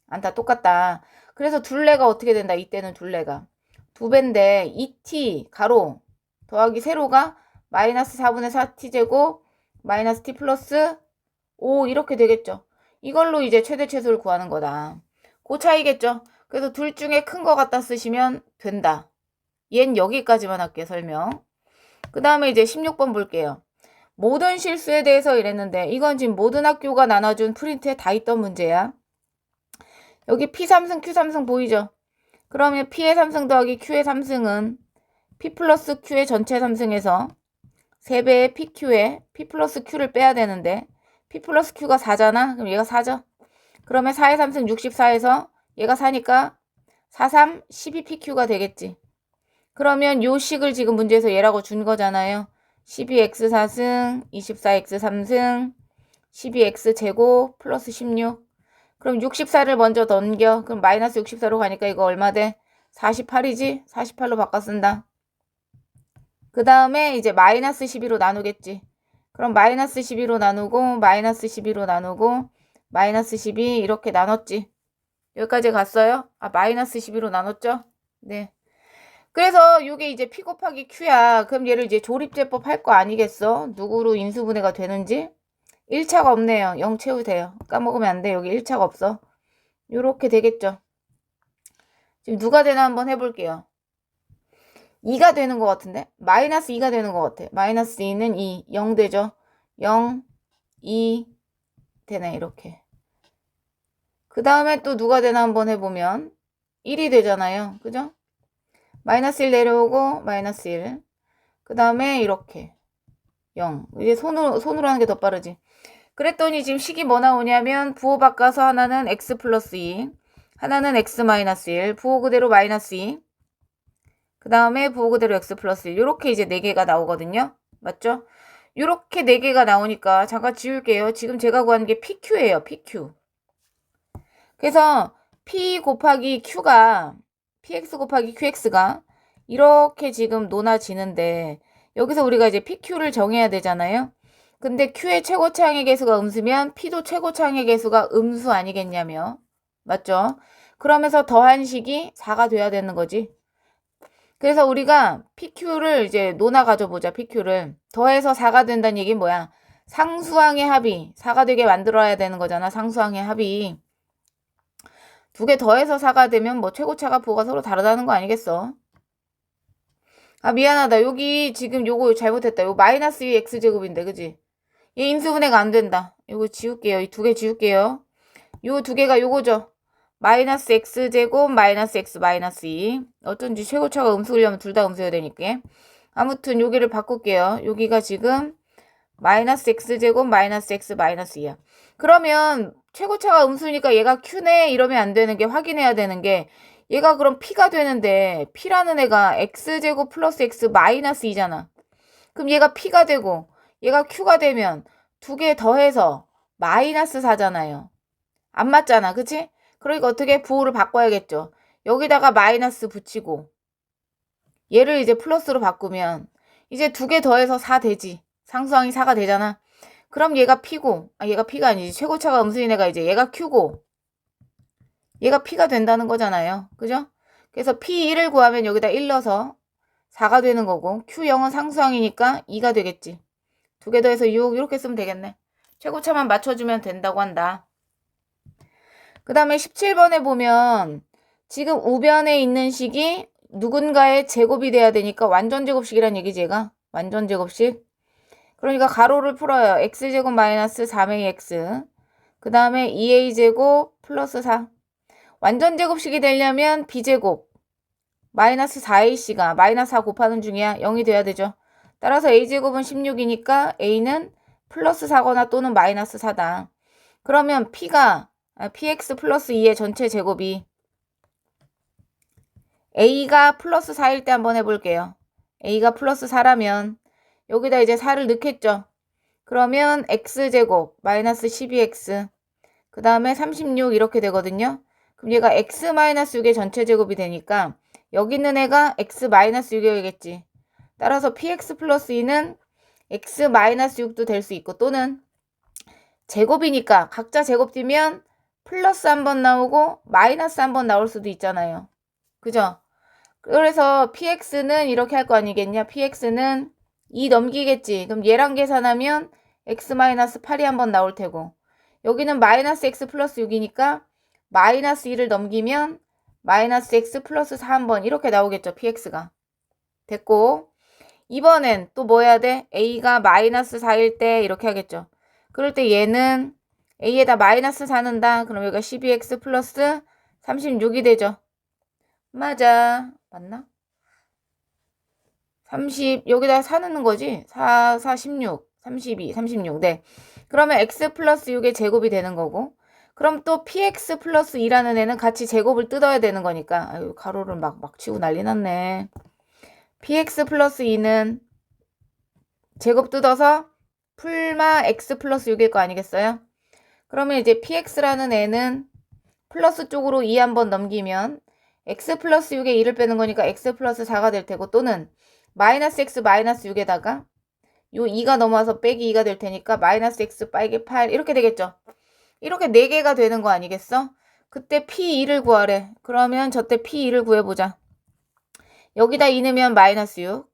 않다. 똑같다. 그래서 둘레가 어떻게 된다? 이때는 둘레가 2배인데 2t 가로 더하기 세로가 마이너스 4분의 4t제곱 마이너스 t 플러스 5 이렇게 되겠죠. 이걸로 이제 최대 최소를 구하는 거다. 그 차이겠죠. 그래서 둘 중에 큰 거 갖다 쓰시면 된다. 얜 여기까지만 할게요. 설명. 그 다음에 이제 16번 볼게요. 모든 실수에 대해서 이랬는데 이건 지금 모든 학교가 나눠준 프린트에 다 있던 문제야. 여기 P3승, Q3승 보이죠? 그러면 P의 3승 더하기 Q의 3승은 P 플러스 Q의 전체 3승에서 3배의 PQ에 P 플러스 Q를 빼야 되는데 P 플러스 Q가 4잖아? 그럼 얘가 4죠? 그러면 4의 3승 64에서 얘가 4니까 4, 3, 12PQ가 되겠지. 그러면 요 식을 지금 문제에서 얘라고 준 거잖아요. 12x 4승, 24x 3승, 12x 제곱 플러스 16. 그럼 64를 먼저 넘겨. 그럼 마이너스 64로 가니까 이거 얼마 돼? 48이지? 48로 바꿔 쓴다. 그 다음에 이제 마이너스 12로 나누겠지. 그럼 마이너스 12로 나누고 마이너스 12로 나누고 마이너스 12 이렇게 나눴지. 여기까지 갔어요? 마이너스 12로 나눴죠? 네. 그래서 이게 이제 P 곱하기 Q야. 그럼 얘를 이제 조립제법 할 거 아니겠어? 누구로 인수분해가 되는지? 1차가 없네요. 0 채우세요. 까먹으면 안 돼. 여기 1차가 없어. 요렇게 되겠죠. 지금 누가 되나 한번 해볼게요. 2가 되는 것 같은데? 마이너스 2가 되는 것 같아. 마이너스 2는 2. 0 되죠? 0, 2 되네. 이렇게. 그 다음에 또 누가 되나 한번 해보면 1이 되잖아요. 그죠? 마이너스 1 내려오고 마이너스 1. 그 다음에 이렇게 0. 이제 손으로 하는 게 더 빠르지. 그랬더니 지금 식이 뭐 나오냐면 부호 바꿔서 하나는 x 플러스 2, 하나는 x 마이너스 1, 부호 그대로 마이너스 2, 그 다음에 부호 그대로 x 플러스 1. 이렇게 이제 4개가 나오거든요. 맞죠? 이렇게 4개가 나오니까 잠깐 지울게요. 지금 제가 구하는 게 PQ예요. PQ. 그래서 P 곱하기 Q가 PX 곱하기 QX가 이렇게 지금 논하지는데 여기서 우리가 이제 PQ를 정해야 되잖아요. 근데 Q의 최고차항의 개수가 음수면 P도 최고차항의 개수가 음수 아니겠냐며. 맞죠? 그러면서 더한 식이 4가 돼야 되는 거지. 그래서 우리가 PQ를 이제 논아 가져보자. PQ를. 더해서 4가 된다는 얘기는 뭐야? 상수항의 합이 4가 되게 만들어야 되는 거잖아. 상수항의 합이. 두 개 더해서 4가 되면 뭐 최고차가 부호가 서로 다르다는 거 아니겠어? 아 미안하다. 여기 지금 요거 잘못했다. 요거 마이너스 2 x제곱인데 그지? 얘 인수분해가 안 된다. 요거 지울게요. 이 두 개 지울게요. 요 두 개가 요거죠. 마이너스 x제곱 마이너스 x 마이너스 2. 어쩐지 최고차가 음수려면 둘 다 음수여야 되니까. 아무튼 여기를 바꿀게요. 여기가 지금 마이너스 x제곱 마이너스 x 마이너스 2야. 그러면 최고차가 음수니까 얘가 q네 이러면 안 되는 게 확인해야 되는 게 얘가 그럼 p가 되는데 p라는 애가 x제곱 플러스 x 마이너스 2잖아. 그럼 얘가 p가 되고 얘가 q가 되면 두 개 더해서 마이너스 4잖아요. 안 맞잖아. 그치? 그러니까 어떻게 부호를 바꿔야겠죠. 여기다가 마이너스 붙이고 얘를 이제 플러스로 바꾸면 이제 두 개 더해서 4 되지. 상수항이 4가 되잖아. 그럼 얘가 P고 얘가 P가 아니지. 최고차가 음수인 애가 이제 얘가 Q고 얘가 P가 된다는 거잖아요. 그죠? 그래서 P1을 구하면 여기다 1 넣어서 4가 되는 거고 Q0은 상수항이니까 2가 되겠지. 두 개 더해서 6 이렇게 쓰면 되겠네. 최고차만 맞춰주면 된다고 한다. 그 다음에 17번에 보면 지금 우변에 있는 식이 누군가의 제곱이 돼야 되니까 완전제곱식이란 얘기지 얘가. 완전제곱식. 그러니까 가로를 풀어요. x제곱 마이너스 3ax 그 다음에 2a제곱 플러스 4. 완전제곱식이 되려면 b제곱 마이너스 4ac가 마이너스 4 곱하는 중이야. 0이 돼야 되죠. 따라서 a제곱은 16이니까 a는 플러스 4거나 또는 마이너스 4다. 그러면 p가 px 플러스 2의 전체 제곱이 a가 플러스 4일 때 한번 해볼게요. a가 플러스 4라면 여기다 이제 4를 넣겠죠. 그러면 x제곱 마이너스 12x 그 다음에 36 이렇게 되거든요. 그럼 얘가 x 마이너스 6의 전체 제곱이 되니까 여기 있는 애가 x 마이너스 6이겠지. 따라서 px 플러스 2는 x 마이너스 6도 될 수 있고 또는 제곱이니까 각자 제곱 뛰면 플러스 한 번 나오고 마이너스 한 번 나올 수도 있잖아요. 그죠? 그래서 px는 이렇게 할 거 아니겠냐? px는 2 넘기겠지. 그럼 얘랑 계산하면 x-8이 한번 나올 테고 여기는 마이너스 x 플러스 6이니까 마이너스 2를 넘기면 마이너스 x 플러스 4 한번 이렇게 나오겠죠. px가. 됐고 이번엔 또 뭐 해야 돼? a가 마이너스 4일 때 이렇게 하겠죠. 그럴 때 얘는 a에다 마이너스 4 넣는다. 그럼 여기가 12x 플러스 36이 되죠. 맞아. 맞나? 30 여기다 4 넣는 거지. 4, 4, 16, 32, 36. 네. 그러면 x 플러스 6의 제곱이 되는 거고 그럼 또 px 플러스 2라는 애는 같이 제곱을 뜯어야 되는 거니까 아유 가로를 막 치고 난리 났네. px 플러스 2는 제곱 뜯어서 풀마 x 플러스 6일 거 아니겠어요? 그러면 이제 px라는 애는 플러스 쪽으로 2 한번 넘기면 x 플러스 6에 2를 빼는 거니까 x 플러스 4가 될 테고 또는 마이너스 x 마이너스 6에다가 요 2가 넘어와서 빼기 2가 될 테니까 마이너스 x 빼기 8 이렇게 되겠죠. 이렇게 4개가 되는 거 아니겠어? 그때 p2를 구하래. 그러면 저때 p2를 구해보자. 여기다 2 넣으면 마이너스 6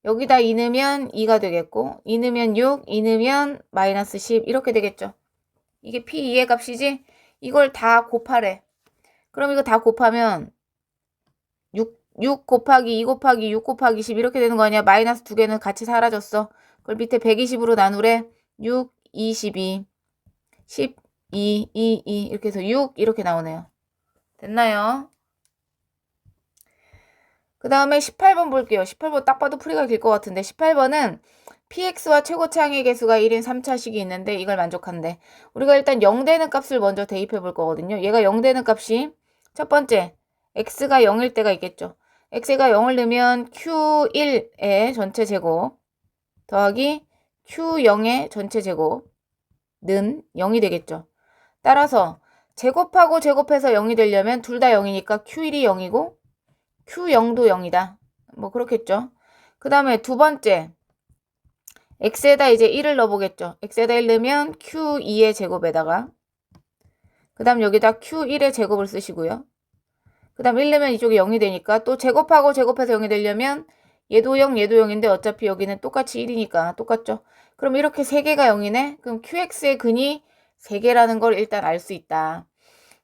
여기다 2 넣으면 2가 되겠고 2 넣으면 6 2 넣으면 마이너스 10 이렇게 되겠죠. 이게 p2의 값이지? 이걸 다 곱하래. 그럼 이거 다 곱하면 6 곱하기 2 곱하기 6 곱하기 10 이렇게 되는 거 아니야? 마이너스 2개는 같이 사라졌어. 그걸 밑에 120으로 나누래. 6, 22, 12, 2, 2 이렇게 해서 6 이렇게 나오네요. 됐나요? 그 다음에 18번 볼게요. 18번 딱 봐도 풀이가 길 것 같은데 18번은 px와 최고차항의 개수가 1인 3차식이 있는데 이걸 만족한대. 우리가 일단 0 되는 값을 먼저 대입해 볼 거거든요. 얘가 0 되는 값이 첫 번째 x가 0일 때가 있겠죠. x가 0을 넣으면 q1의 전체 제곱 더하기 q0의 전체 제곱는 0이 되겠죠. 따라서 제곱하고 제곱해서 0이 되려면 둘 다 0이니까 q1이 0이고 q0도 0이다. 뭐 그렇겠죠. 그 다음에 두 번째 x에다 이제 1을 넣어보겠죠. x에다 1 넣으면 q2의 제곱에다가 그 다음 여기다 q1의 제곱을 쓰시고요. 그 다음 1 넣으면 이쪽이 0이 되니까 또 제곱하고 제곱해서 0이 되려면 얘도 0, 얘도 0인데 어차피 여기는 똑같이 1이니까 똑같죠. 그럼 이렇게 3개가 0이네. 그럼 qx의 근이 3개라는 걸 일단 알 수 있다.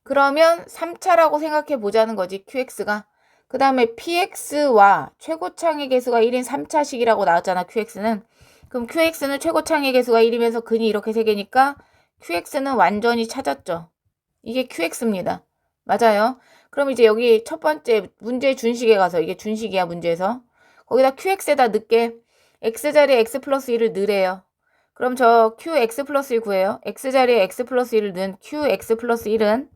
그러면 3차라고 생각해 보자는 거지 qx가. 그 다음에 px와 최고차항의 개수가 1인 3차식이라고 나왔잖아 qx는. 그럼 qx는 최고차항의 개수가 1이면서 근이 이렇게 3개니까 qx는 완전히 찾았죠. 이게 qx입니다. 맞아요. 그럼 이제 여기 첫 번째 문제 준식에 가서 이게 준식이야 문제에서 거기다 qx에다 넣게 x자리에 x 플러스 1을 넣으래요. 그럼 저 qx 플러스 1 구해요. x자리에 x 플러스 1을 넣은 qx 플러스 1은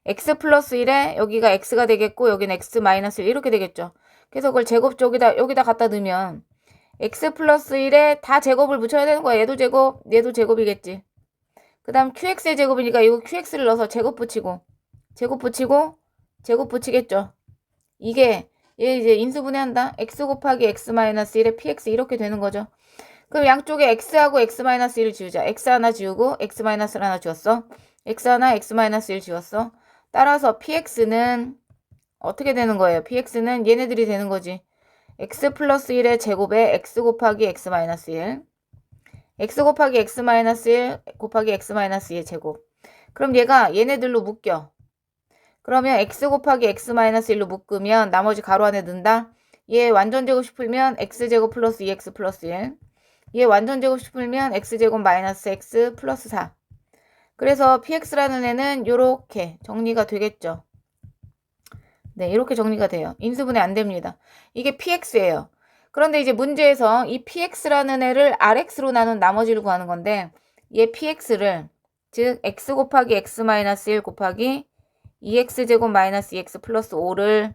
x 플러스 1에 여기가 x가 되겠고 여기는 x 마이너스 1 이렇게 되겠죠. 그래서 그걸 제곱 쪽에다 여기다 갖다 넣으면 x 플러스 1에 다 제곱을 붙여야 되는 거야. 얘도 제곱, 얘도 제곱이겠지. 그 다음 qx의 제곱이니까 이거 qx를 넣어서 제곱 붙이고 제곱 붙이고 제곱 붙이겠죠. 이게 얘 이제 인수분해한다. x 곱하기 x 마이너스 1에 px 이렇게 되는 거죠. 그럼 양쪽에 x하고 x 마이너스 1을 지우자. x 하나 지우고 x 마이너스 1 하나 지웠어. x 하나 x 마이너스 1 지웠어. 따라서 px는 어떻게 되는 거예요? px는 얘네들이 되는 거지. x 플러스 1의 제곱에 x 곱하기 x 마이너스 1 x 곱하기 x 마이너스 1 곱하기 x 마이너스 2의 제곱. 그럼 얘가 얘네들로 묶여. 그러면 x 곱하기 x 마이너스 1로 묶으면 나머지 가로 안에 넣는다. 얘 완전 제곱식 풀면 x제곱 플러스 2x 플러스 1. 얘 완전 제곱식 풀면 x제곱 마이너스 x 플러스 4. 그래서 px라는 애는 요렇게 정리가 되겠죠. 네, 이렇게 정리가 돼요. 인수분해 안 됩니다. 이게 px예요. 그런데 이제 문제에서 이 px라는 애를 rx로 나눈 나머지를 구하는 건데 얘 px를 즉 x 곱하기 x 마이너스 1 곱하기 2x제곱 마이너스 2x 플러스 5를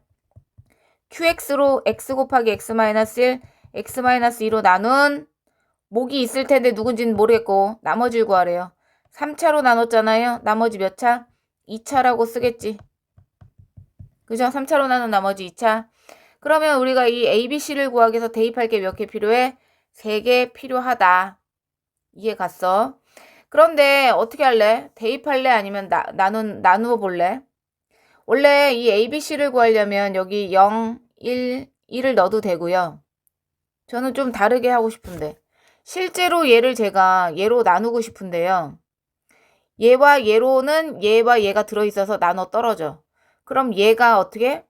qx로 x 곱하기 x 마이너스 1 x 마이너스 2로 나눈 목이 있을 텐데 누군지는 모르겠고 나머지를 구하래요. 3차로 나눴잖아요. 나머지 몇 차? 2차라고 쓰겠지. 그죠? 3차로 나눈 나머지 2차. 그러면 우리가 이 ABC를 구하기 위해서 대입할 게 몇 개 필요해? 3개 필요하다. 이해 갔어? 그런데 어떻게 할래? 대입할래? 아니면 나누어 볼래? 원래 이 ABC를 구하려면 여기 0, 1, 1을 넣어도 되고요. 저는 좀 다르게 하고 싶은데 실제로 얘를 제가 얘로 나누고 싶은데요. 얘와 얘로는 얘와 얘가 들어있어서 나눠 떨어져. 그럼 얘가 어떻게?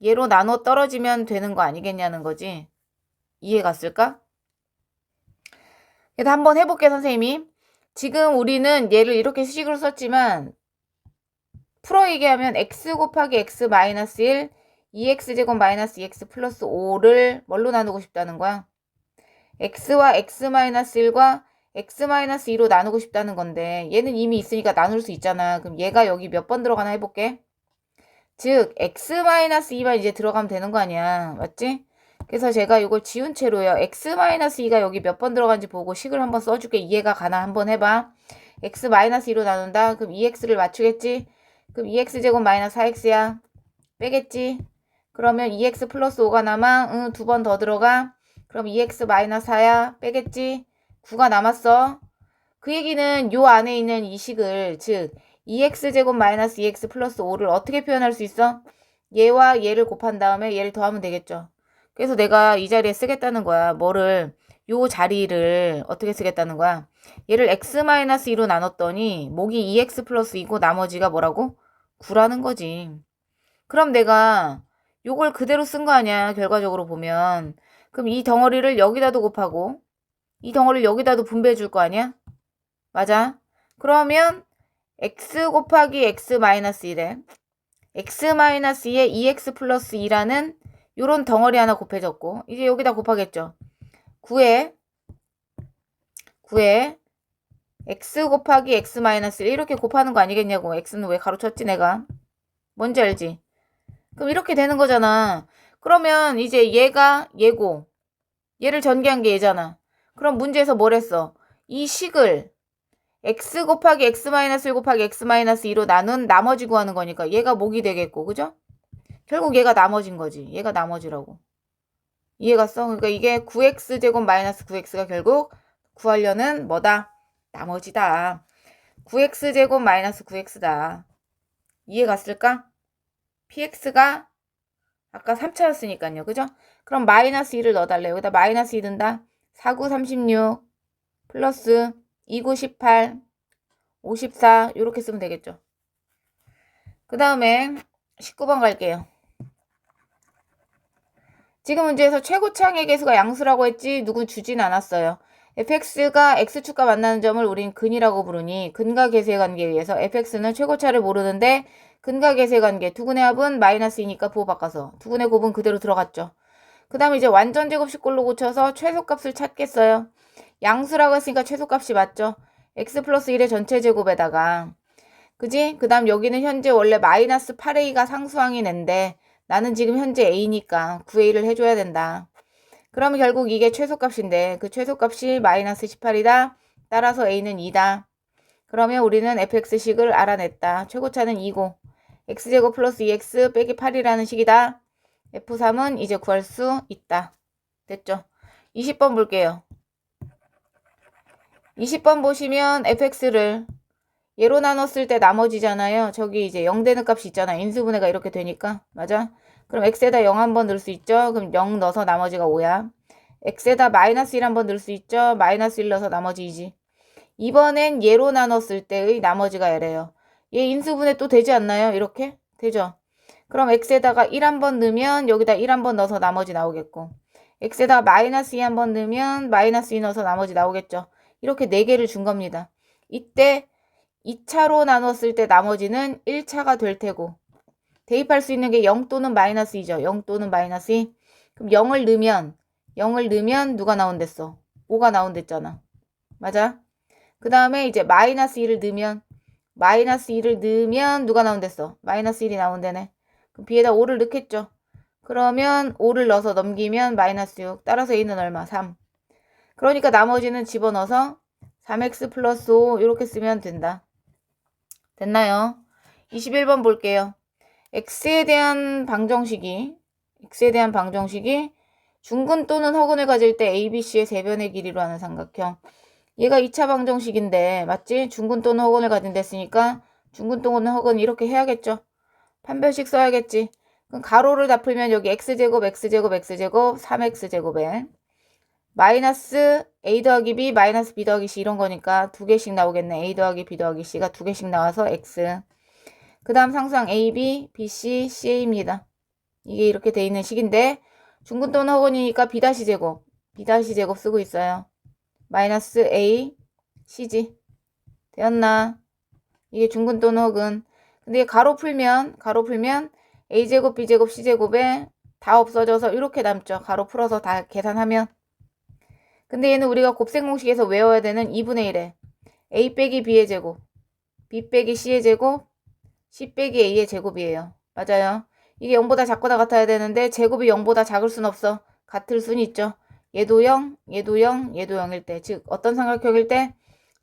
얘로 나눠 떨어지면 되는 거 아니겠냐는 거지. 이해 갔을까? 그래서 한번 해볼게 선생님이. 지금 우리는 얘를 이렇게 식으로 썼지만 풀어 얘기하면 x 곱하기 x 마이너스 1 2x제곱 마이너스 2x 플러스 5를 뭘로 나누고 싶다는 거야? x와 x 마이너스 1과 x 마이너스 2로 나누고 싶다는 건데 얘는 이미 있으니까 나눌 수 있잖아. 그럼 얘가 여기 몇 번 들어가나 해볼게. 즉 x 마이너스 2만 이제 들어가면 되는 거 아니야. 맞지? 그래서 제가 이걸 지운 채로요. x 마이너스 2가 여기 몇 번 들어간지 보고 식을 한번 써줄게. 이해가 가나 한번 해봐. x 마이너스 2로 나눈다. 그럼 2x를 맞추겠지? 그럼 2x제곱 마이너스 4x야. 빼겠지? 그러면 2x 플러스 5가 남아. 응, 두 번 더 들어가. 그럼 2x 마이너스 4야. 빼겠지? 9가 남았어. 그 얘기는 요 안에 있는 이 식을 즉 2x제곱 마이너스 2x 플러스 5를 어떻게 표현할 수 있어? 얘와 얘를 곱한 다음에 얘를 더하면 되겠죠. 그래서 내가 이 자리에 쓰겠다는 거야. 뭐를? 요 자리를 어떻게 쓰겠다는 거야? 얘를 x-2로 나눴더니 목이 2x 플러스 2고 나머지가 뭐라고? 9라는 거지. 그럼 내가 요걸 그대로 쓴 거 아니야. 결과적으로 보면. 그럼 이 덩어리를 여기다도 곱하고 이 덩어리를 여기다도 분배해 줄 거 아니야? 맞아. 그러면 x 곱하기 x 마이너스 1에 x 마이너스 2에 2x 플러스 2라는 요런 덩어리 하나 곱해졌고 이제 여기다 곱하겠죠. 9에 x 곱하기 x 마이너스 1 이렇게 곱하는 거 아니겠냐고. x는 왜 가로쳤지 내가. 뭔지 알지? 그럼 이렇게 되는 거잖아. 그러면 이제 얘가 얘고 얘를 전개한 게 얘잖아. 그럼 문제에서 뭘 했어? 이 식을 x 곱하기 x 마이너스 1 곱하기 x 마이너스 2로 나눈 나머지 구하는 거니까 얘가 목이 되겠고 그죠? 결국 얘가 나머진 거지. 얘가 나머지라고. 이해갔어? 그러니까 이게 9x제곱 마이너스 9x가 결국 구하려는 뭐다? 나머지다. 9x제곱 마이너스 9x다. 이해갔을까? px가 아까 3차였으니까요. 그죠? 그럼 마이너스 2를 넣어달래요. 여기다 마이너스 2 든다. 4, 9, 36 플러스 2, 9, 18 54 이렇게 쓰면 되겠죠. 그 다음에 19번 갈게요. 지금 문제에서 최고차항의 개수가 양수라고 했지 누군 주진 않았어요. fx가 x축과 만나는 점을 우린 근이라고 부르니 근과 계수의 관계에 의해서 fx는 최고차를 모르는데 근과 계수의 관계 두근의 합은 마이너스 2니까 부호 바꿔서 두근의 곱은 그대로 들어갔죠. 그 다음에 이제 완전 제곱식꼴로 고쳐서 최소값을 찾겠어요. 양수라고 했으니까 최소값이 맞죠. x 플러스 1의 전체 제곱에다가 그지? 그 다음 여기는 현재 원래 마이너스 8a가 상수항인 앤데 나는 지금 현재 a니까 9a를 해줘야 된다. 그러면 결국 이게 최소값인데 그 최소값이 마이너스 18이다. 따라서 a는 2다. 그러면 우리는 fx식을 알아냈다. 최고차는 2고 x제곱 플러스 2x 빼기 8이라는 식이다. F3은 이제 구할 수 있다. 됐죠? 20번 볼게요. 20번 보시면 fx를 얘로 나눴을 때 나머지잖아요. 저기 이제 0 되는 값이 있잖아. 인수분해가 이렇게 되니까. 맞아? 그럼 x에다 0 한번 넣을 수 있죠? 그럼 0 넣어서 나머지가 5야. x에다 마이너스 1 한번 넣을 수 있죠? 마이너스 1 넣어서 나머지 2지. 이번엔 얘로 나눴을 때의 나머지가 얘래요. 얘 인수분해 또 되지 않나요? 이렇게? 되죠? 그럼 x에다가 1 한번 넣으면 여기다 1 한번 넣어서 나머지 나오겠고 x에다가 마이너스 2 한번 넣으면 마이너스 2 넣어서 나머지 나오겠죠. 이렇게 4개를 준 겁니다. 이때 2차로 나눴을 때 나머지는 1차가 될 테고 대입할 수 있는 게 0 또는 마이너스 2죠. 0 또는 마이너스 2. 그럼 0을 넣으면 누가 나온댔어? 5가 나온댔잖아. 맞아? 그 다음에 이제 마이너스 2를 넣으면 누가 나온댔어? 마이너스 1이 나온대네. 그럼 b에다 5를 넣겠죠. 그러면 5를 넣어서 넘기면 마이너스 6. 따라서 a는 얼마? 3. 그러니까 나머지는 집어넣어서 3x 플러스 5 이렇게 쓰면 된다. 됐나요? 21번 볼게요. x에 대한 방정식이 중근 또는 허근을 가질 때 ABC의 세변의 길이로 하는 삼각형. 얘가 2차 방정식인데 맞지? 중근 또는 허근을 가진다 했으니까 중근 또는 허근 이렇게 해야겠죠. 판별식 써야겠지. 그럼 가로를 다 풀면 여기 x제곱 3x제곱에 마이너스 a 더하기 b 마이너스 b 더하기 c 이런 거니까 2개씩 나오겠네. a 더하기 b 더하기 c가 2개씩 나와서 x. 그 다음 상수항 a, b, b, c, ca입니다. 이게 이렇게 돼 있는 식인데 중근 또는 허근이니까 b-제곱 쓰고 있어요. 마이너스 a, c지. 되었나? 이게 중근 또는 허근. 근데 가로 풀면 a제곱, b제곱, c제곱에 다 없어져서 이렇게 남죠. 가로 풀어서 다 계산하면. 근데 얘는 우리가 곱셈 공식에서 외워야 되는 2분의 1에 a 빼기 b의 제곱, b 빼기 c의 제곱, c 빼기 a의 제곱이에요. 맞아요. 이게 0보다 작거나 같아야 되는데 제곱이 0보다 작을 순 없어. 같을 순 있죠. 얘도 0, 얘도 0, 얘도 0일 때. 즉 어떤 삼각형일 때?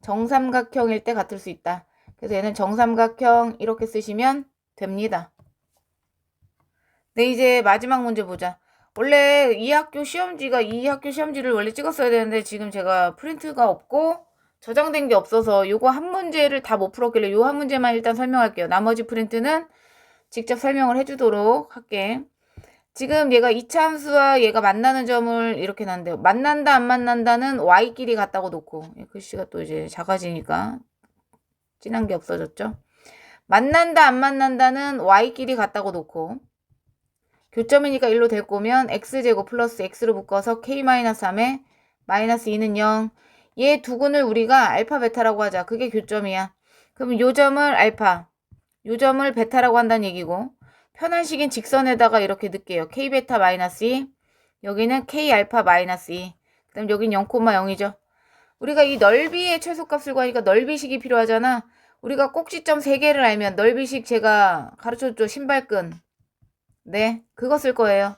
정삼각형일 때 같을 수 있다. 그래서 얘는 정삼각형 이렇게 쓰시면 됩니다. 네, 이제 마지막 문제 보자. 원래 이 학교 시험지를 원래 찍었어야 되는데 지금 제가 프린트가 없고 저장된 게 없어서 요거 한 문제를 다 못 풀었길래 요 한 문제만 일단 설명할게요. 나머지 프린트는 직접 설명을 해주도록 할게. 지금 얘가 2차 함수와 얘가 만나는 점을 이렇게 놨는데요. 만난다 안 만난다는 y끼리 같다고 놓고 글씨가 또 이제 작아지니까 진한 게 없어졌죠. 만난다 안 만난다는 y끼리 같다고 놓고 교점이니까 1로 될 거면 x제곱 플러스 x로 묶어서 k-3에 마이너스 2는 0. 얘 두근을 우리가 알파 베타라고 하자. 그게 교점이야. 그럼 요 점을 알파, 요 점을 베타라고 한다는 얘기고 편한 식인 직선에다가 이렇게 넣을게요. k 베타 마이너스 2, 여기는 k 알파 마이너스 2, 그 다음 여긴 0,0이죠. 우리가 이 넓이의 최소값을 구하니까 넓이식이 필요하잖아. 우리가 꼭지점 3개를 알면 넓이식 제가 가르쳐줬죠. 신발끈. 네, 그거 쓸 거예요.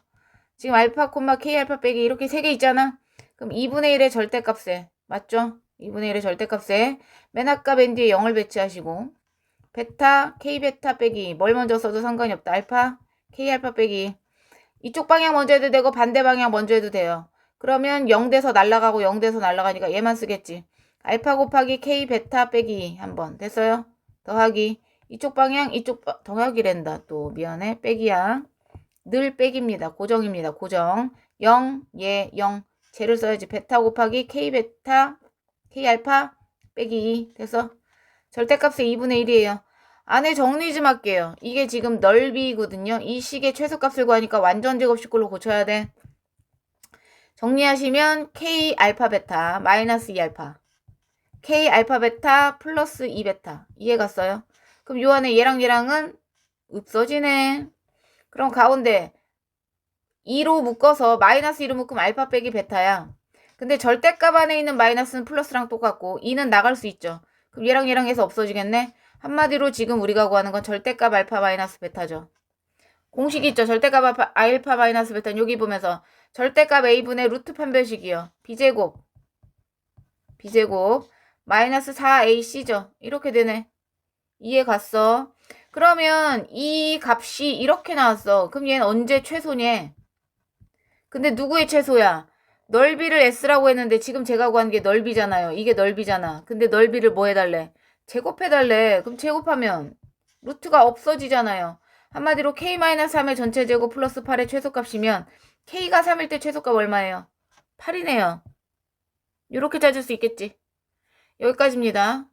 지금 알파 콤마 k 알파 빼기 이렇게 3개 있잖아. 그럼 2분의 1의 절대값에 맞죠? 2분의 1의 절대값에 맨 아까 맨 뒤에 0을 배치하시고 베타 k 베타 빼기 뭘 먼저 써도 상관이 없다. 알파 k 알파 빼기 이쪽 방향 먼저 해도 되고 반대 방향 먼저 해도 돼요. 그러면 0돼서 날아가고 0돼서 날아가니까 얘만 쓰겠지. 알파 곱하기 k 베타 빼기 한번 됐어요? 더하기 이쪽 방향 이쪽 더하기랜다. 또 미안해. 빼기야. 늘 빼기입니다. 고정입니다. 고정. 0, 예, 0. 쟤를 써야지. 베타 곱하기 k 베타 k 알파 빼기 2 돼서 절대값의 2분의 1이에요. 안에 정리 좀 할게요. 이게 지금 넓이거든요. 이 식의 최소값을 구하니까 완전 제곱식으로 고쳐야 돼. 정리하시면 k 알파 베타 마이너스 2 알파 k 알파 베타 플러스 2 베타 이해 갔어요? 그럼 요 안에 얘랑 얘랑은 없어지네. 그럼 가운데 2로 묶어서 마이너스 2로 묶으면 알파 빼기 베타야. 근데 절대값 안에 있는 마이너스는 플러스랑 똑같고 2는 나갈 수 있죠. 그럼 얘랑 얘랑 해서 없어지겠네. 한마디로 지금 우리가 구하는 건 절대값 알파 마이너스 베타죠. 공식 있죠. 절대값 알파 마이너스 베타는 여기 보면서 절대값 a분의 루트 판별식이요. b제곱 마이너스 4ac죠. 이렇게 되네. 이해 갔어? 그러면 이 값이 이렇게 나왔어. 그럼 얘는 언제 최소냐? 근데 누구의 최소야? 넓이를 s라고 했는데 지금 제가 구한 게 넓이잖아요. 이게 넓이잖아. 근데 넓이를 뭐 해달래? 제곱해달래. 그럼 제곱하면 루트가 없어지잖아요. 한마디로 k-3의 전체 제곱 플러스 8의 최소값이면 k가 3일 때 최소값 얼마예요? 8이네요. 이렇게 찾을 수 있겠지. 여기까지입니다.